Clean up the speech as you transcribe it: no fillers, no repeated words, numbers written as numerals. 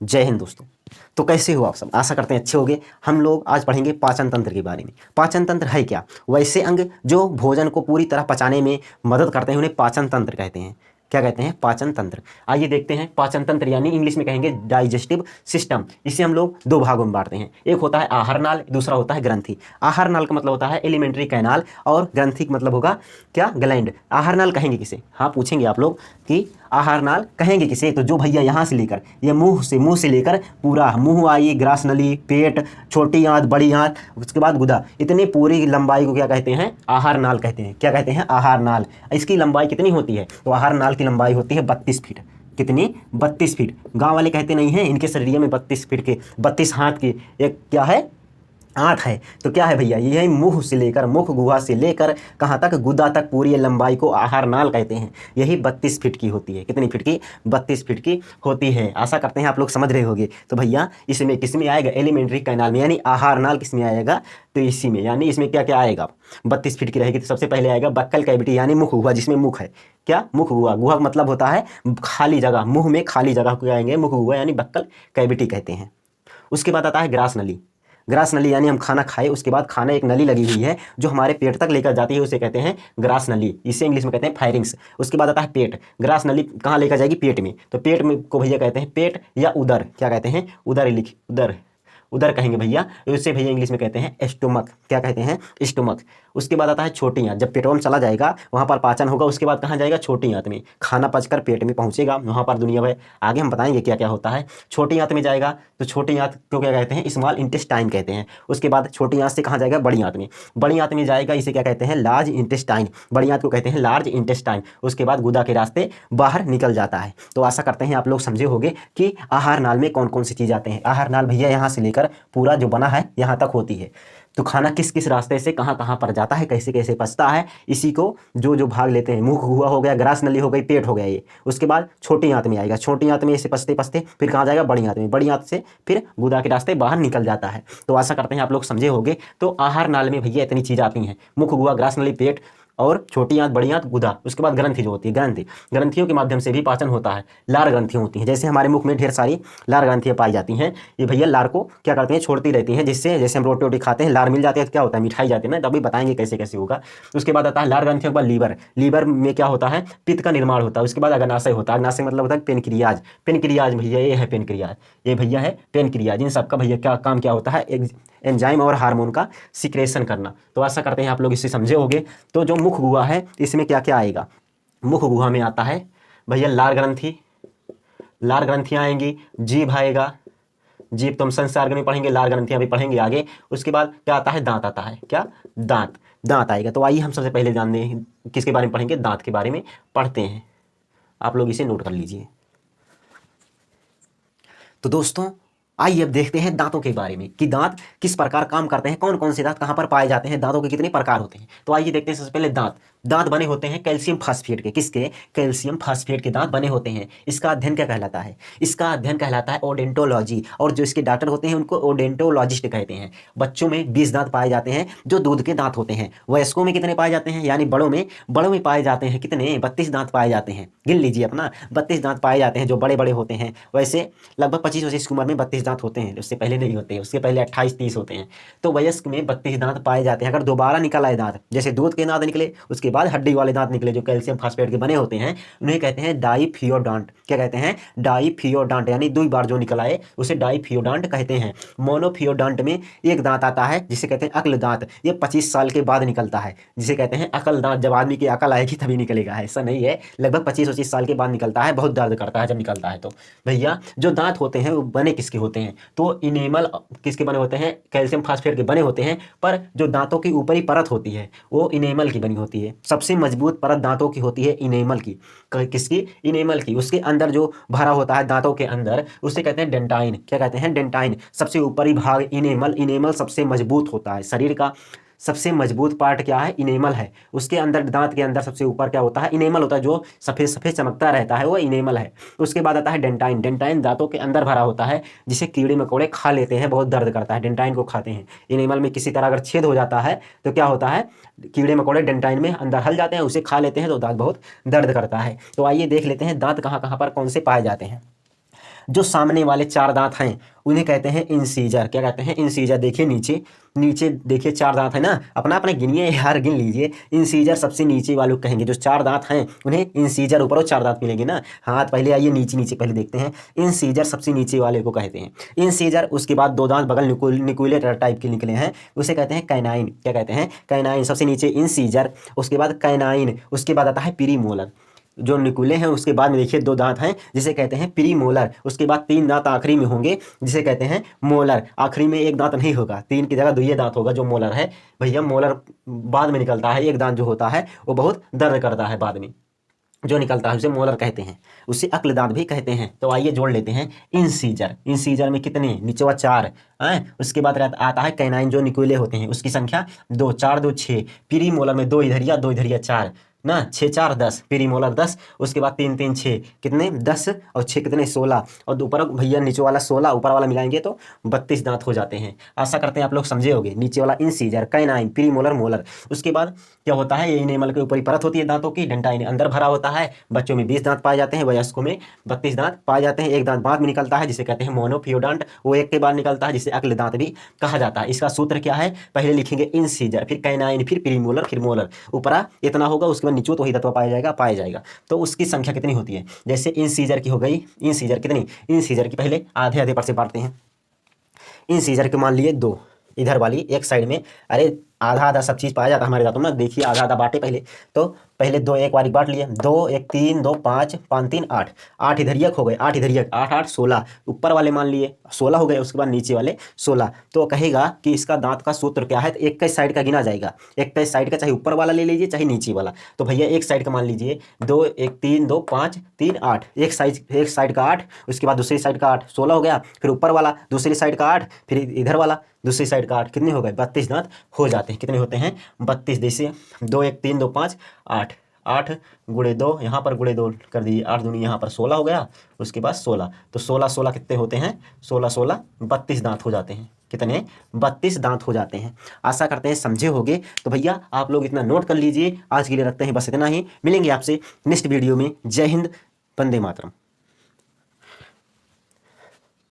जय हिंद दोस्तों। तो कैसे हो आप सब? आशा करते हैं अच्छे होंगे। हम लोग आज पढ़ेंगे पाचन तंत्र के बारे में। पाचन तंत्र है क्या? वैसे अंग जो भोजन को पूरी तरह पचाने में मदद करते हैं उन्हें पाचन तंत्र कहते हैं। क्या कहते हैं? पाचन तंत्र। आइए देखते हैं पाचन तंत्र यानी इंग्लिश में कहेंगे डाइजेस्टिव सिस्टम। इसे हम लोग दो भागों में बांटते हैं। एक होता है आहार नाल, दूसरा होता है ग्रंथि। आहार नाल का मतलब होता है एलिमेंट्री कैनाल और ग्रंथि का मतलब होगा क्या? ग्लैंड। आहार नाल कहेंगे किसे? हाँ पूछेंगे आप लोग कि आहार नाल कहेंगे किसे? तो जो भैया यहाँ से लेकर ये मुंह से लेकर पूरा मुंह आई, ग्रास नली, पेट, छोटी आंत, बड़ी आंत, उसके बाद गुदा, इतनी पूरी लंबाई को क्या कहते हैं? आहार नाल कहते हैं। क्या कहते हैं? आहार नाल। इसकी लंबाई कितनी होती है? तो आहार नाल की लंबाई होती है 32 फीट। कितनी? 32 फीट। गांव वाले कहते नहीं हैं इनके शरीर में 32 फीट के 32 हाथ की एक क्या है? आंत है। तो क्या है भैया? ये है मुंह से लेकर, मुख गुहा से लेकर कहाँ तक? गुदा तक पूरी ये लंबाई को आहार नाल कहते हैं। यही 32 फीट की होती है। कितनी फीट की? 32 फीट की होती है। आशा करते हैं आप लोग समझ रहे होंगे। तो भैया इसमें किसमें आएगा? एलिमेंट्री कैनाल में, यानी आहार नाल किसमें आएगा? तो इसी में, यानी इसमें क्या क्या आएगा? 32 फीट की रहेगी। तो सबसे पहले आएगा बक्कल कैविटी यानी मुख गुहा, जिसमें मुख है। क्या? मुख गुहा। गुहा मतलब होता है खाली जगह, मुंह में खाली जगह को आएंगे मुख गुहा यानी बक्कल कैविटी कहते हैं। उसके बाद आता है ग्रास नली। ग्रास नली यानी हम खाना खाए उसके बाद खाने एक नली लगी हुई है जो हमारे पेट तक लेकर जाती है, उसे कहते हैं ग्रास नली। इसे इंग्लिश में कहते हैं फायरिंग्स। उसके बाद आता है पेट। ग्रास नली कहाँ लेकर जाएगी? पेट में। तो पेट में को भैया कहते हैं पेट या उदर। क्या कहते हैं? उदर। उदर, उदर कहेंगे भैया। उसे भैया इंग्लिश में कहते हैं स्टोमक। क्या कहते हैं? स्टोमक। उसके बाद आता है छोटी आंत। जब पेटों में चला जाएगा वहाँ पर पाचन होगा, उसके बाद कहाँ जाएगा? छोटी आंत में। खाना पचकर पेट में पहुँचेगा, वहाँ पर दुनिया भर आगे हम बताएंगे क्या क्या होता है। छोटी आंत में जाएगा तो छोटी आंत को क्या कहते हैं? स्मॉल इंटेस्टाइन कहते हैं। उसके बाद छोटी आंत से कहाँ जाएगा? बड़ी आंत में। बड़ी आंत में जाएगा, इसे क्या कहते हैं? Large intestine. बड़ी आंत को कहते हैं लार्ज इंटेस्टाइन। उसके बाद गुदा के रास्ते बाहर निकल जाता है। तो आशा करते हैं आप लोग समझे होंगे कि आहार नाल में कौन कौन सी चीज़ आते हैं। आहार नाल भैया यहाँ से लेकर पूरा जो बना है यहाँ तक होती है। तो खाना किस किस रास्ते से कहाँ कहाँ पर जाता है, कैसे कैसे पचता है, इसी को जो जो भाग लेते हैं। मुख हुआ हो गया, ग्रास नली हो गई, पेट हो गया ये। उसके बाद छोटी आंत में आएगा। छोटी आंत में इसे पचते पचते फिर कहाँ जाएगा? बड़ी आंत में। बड़ी आंत से फिर गुदा के रास्ते बाहर निकल जाता है। तो आशा करते हैं आप लोग समझे होंगे। तो आहार नाल में भैया इतनी चीज़ आती हैं। मुख हुआ, ग्रास नली, पेट और छोटी आंत, बड़ी आंत, गुदा। उसके बाद ग्रंथि जो होती है, ग्रंथि। ग्रंथियों के माध्यम से भी पाचन होता है। लार ग्रंथियाँ होती हैं, जैसे हमारे मुख में ढेर सारी लार ग्रंथियाँ पाई जाती हैं। ये भैया लार को क्या करती हैं? छोड़ती रहती हैं, जिससे जैसे हम रोटी वोटी खाते हैं लार मिल जाती है तो क्या होता है? मिठाई जाती है ना। तभी बताएंगे कैसे कैसे होगा। उसके बाद आता है लार ग्रंथियों के बाद लीवर। लीवर में क्या होता है? पित्त का निर्माण होता है। उसके बाद अग्नाशय होता है। अग्नाशय मतलब होता है पेनक्रियाज। पेनक्रियाज भैया ये है पेनक्रियाज। ये भैया है पेनक्रियाज। इन सबका भैया क्या काम क्या होता है? एंजाइम और हार्मोन का सिक्रेशन करना। तो आशा करते हैं आप लोग इसे समझे होंगे। तो जो मुख गुहा है इसमें क्या क्या आएगा? मुख गुहा में आता है भैया लार ग्रंथि, लार ग्रंथियाँ आएंगी। जीभ आएगा, जीभ तो हम संसार में पढ़ेंगे, लार ग्रंथियाँ भी पढ़ेंगे आगे। उसके बाद क्या आता है? दांत आता है। क्या? दांत। दांत आएगा। तो आइए हम सबसे पहले जानते हैं किसके बारे में पढ़ेंगे? दांत के बारे में पढ़ते हैं। आप लोग इसे नोट कर लीजिए। तो दोस्तों आइए अब देखते हैं दांतों के बारे में कि दांत किस प्रकार काम करते हैं, कौन कौन से दांत कहाँ पर पाए जाते हैं, दांतों के कितने प्रकार होते हैं। तो आइए देखते हैं सबसे पहले दांत। दांत बने होते हैं कैल्शियम फास्फेट के। किसके? कैल्शियम फास्फेट के दांत बने होते हैं। इसका अध्ययन क्या कहलाता है? इसका अध्ययन कहलाता है ओडेंटोलॉजी। और जो इसके डॉक्टर होते हैं उनको ओडेंटोलॉजिस्ट कहते हैं। बच्चों में 20 दांत पाए जाते हैं जो दूध के दांत होते हैं। वयस्कों में कितने पाए जाते हैं? यानी बड़ों में पाए जाते हैं कितने? 32 दांत पाए जाते हैं। गिन लीजिए अपना, 32 दांत पाए जाते हैं जो बड़े बड़े होते हैं। वैसे लगभग 25-25 की उम्र में 32 दांत होते हैं, उससे पहले नहीं होते, उसके पहले 28-30 होते हैं। तो वयस्क में 32 दांत पाए जाते हैं। अगर दोबारा निकल आए दांत, जैसे दूध के दांत निकले उसके बाद हड्डी वाले दांत निकले जो कैल्शियम फास्फेट के बने होते हैं, उन्हें कहते हैं डाईफियोडॉन्ट। क्या कहते हैं? डाईफियोडॉन्ट। यानी 2 बार जो निकल आए उसे डाईफियोडॉन्ट कहते हैं। मोनोफियोडॉन्ट में एक दांत आता है जिसे कहते हैं अक्ल दांत। ये 25 साल के बाद निकलता है, जिसे कहते हैं अकल दांत। जब आदमी की अकल आएगी तभी निकलेगा, ऐसा नहीं है। लगभग 25-25 साल के बाद निकलता है। बहुत दर्द करता है जब निकलता है। तो भैया जो दांत होते हैं वो बने किसके होते हैं? तो इनेमल किसके बने होते हैं? कैल्शियम फास्फेट के बने होते हैं। पर जो दांतों की ऊपरी परत होती है वो इनेमल की बनी होती है। सबसे मजबूत परत दांतों की होती है इनेमल की। किसकी? इनेमल की। उसके अंदर जो भरा होता है दांतों के अंदर उसे कहते हैं डेंटाइन। क्या कहते हैं? डेंटाइन। सबसे ऊपरी भाग इनेमल। इनेमल सबसे मजबूत होता है। शरीर का सबसे मजबूत पार्ट क्या है? इनेमल है। उसके अंदर दांत के अंदर सबसे ऊपर क्या होता है? इनेमल होता है। जो सफ़ेद सफ़ेद चमकता रहता है वो इनेमल है। उसके बाद आता है डेंटाइन। डेंटाइन दांतों के अंदर भरा होता है जिसे कीड़े मकोड़े खा लेते हैं, बहुत दर्द करता है। डेंटाइन को खाते हैं। इनेमल में किसी तरह अगर छेद हो जाता है तो क्या होता है? कीड़े मकोड़े डेंटाइन में अंदर हल जाते हैं, उसे खा लेते हैं तो दांत बहुत दर्द करता है। तो आइए देख लेते हैं दांत कहाँ कहाँ पर कौन से पाए जाते हैं। जो सामने वाले 4 दांत हैं उन्हें कहते हैं इंसीजर। क्या कहते हैं? इंसीजर। देखिए नीचे नीचे देखिए 4 दांत है ना, अपना अपना गिनिए यार, गिन लीजिए। इंसीजर सबसे नीचे वालों कहेंगे, जो 4 दांत हैं उन्हें इंसीजर। ऊपर वो 4 दांत मिलेंगे ना। हाँ, पहले आइए नीचे नीचे पहले देखते हैं। इंसीजर सबसे नीचे वाले को कहते हैं इंसीजर। उसके बाद 2 दांत बगल निकुले टाइप के निकले हैं, उसे कहते हैं कैनाइन। क्या कहते हैं? कैनाइन। सबसे नीचे इंसीजर, उसके बाद कैनाइन, उसके बाद आता है प्रीमोलर। जो निकुले हैं उसके बाद में देखिए 2 दांत हैं जिसे कहते हैं प्रीमोलर। उसके बाद 3 दांत आखिरी में होंगे जिसे कहते हैं मोलर। आखिरी में एक दांत नहीं होगा, 3 की जगह 2 दांत होगा जो मोलर है। भैया मोलर बाद में निकलता है, एक दांत जो होता है वो बहुत दर्द करता है, बाद में जो निकलता है उसे मोलर कहते हैं, उसे अक्ल दांत भी कहते हैं। तो आइए जोड़ लेते हैं इंसीजर। इंसीजर में कितने? नीचे 4 हैं। उसके बाद आता है कैनाइन, जो निकुले होते हैं उसकी संख्या 2, 4 2 6। प्रीमोलर में 2 इधरिया 2 इधरिया 4 ना, 6 4 10, प्रीमोलर 10। उसके बाद 3 3 6 कितने? 10 और 6 कितने? 16। और ऊपर भैया नीचे वाला 16, ऊपर वाला मिलाएंगे तो 32 दांत हो जाते हैं। आशा करते हैं आप लोग समझे होंगे। नीचे वाला इंसीजर, कैनाइन, प्रीमोलर, मोलर। उसके बाद क्या होता है? ये इनेमल के ऊपर ही परत होती है दांतों की, डंटा इन्हें अंदर भरा होता है। बच्चों में 20 दांत पाए जाते हैं, वयस्कों में 32 दांत पाए जाते हैं। एक दांत बाद में निकलता है जिसे कहते हैं मोनोपियोडोंट, वो एक के बाद निकलता है जिसे अक्ल दांत भी कहा जाता है। इसका सूत्र क्या है? पहले लिखेंगे इंसीजर, फिर कैनाइन, फिर प्रीमोलर, फिर मोलर। ऊपरा इतना होगा, उसके बाद नीचे तो वही तत्व पाया जाएगा। तो उसकी संख्या कितनी होती है? जैसे इंसीजर की हो गई, इंसीजर कितनी? इंसीजर की पहले आधे आधे पर से बांटते हैं। इंसीजर के मान लिए 2, इधर वाली एक साइड में। अरे आधा आधा सब चीज़ पाया जाता है हमारे दांतों में। देखिए आधा आधा बांटे पहले, तो पहले 2 एक बार बांट लिए। 2 1 3 2 5 5 3 8, 8 इधर एक हो गए, 8 इधर एक, 8 8 16। ऊपर वाले मान लिए 16 हो गए, उसके बाद नीचे वाले 16। तो कहेगा कि इसका दांत का सूत्र क्या है? तो एक साइड का गिना जाएगा, एक साइड का, चाहे ऊपर वाला ले लीजिए चाहे नीचे वाला। तो भैया एक साइड का मान लीजिए 2 1 3 2 5 3 8, एक साइड का 8, उसके बाद दूसरी साइड का 8, 16 हो गया। फिर ऊपर वाला दूसरी साइड का 8, फिर इधर वाला दूसरी साइड का 8, कितने हो गए? 32 दांत हो जाते हैं। कितने होते हैं? 32। जैसे 2 1 3 2 5 8, 8 गुणे 2, यहाँ पर गुणे 2 कर दीजिए, 8 दूनी यहाँ पर 16 हो गया। उसके बाद 16, तो 16 16 कितने होते हैं? 16 16 32 दांत हो जाते हैं। कितने? 32 दांत हो जाते हैं। आशा करते हैं समझे होंगे। तो भैया आप लोग इतना नोट कर लीजिए। आज के लिए रखते हैं बस इतना ही, मिलेंगे आपसे नेक्स्ट वीडियो में। जय हिंद, वंदे मातरम।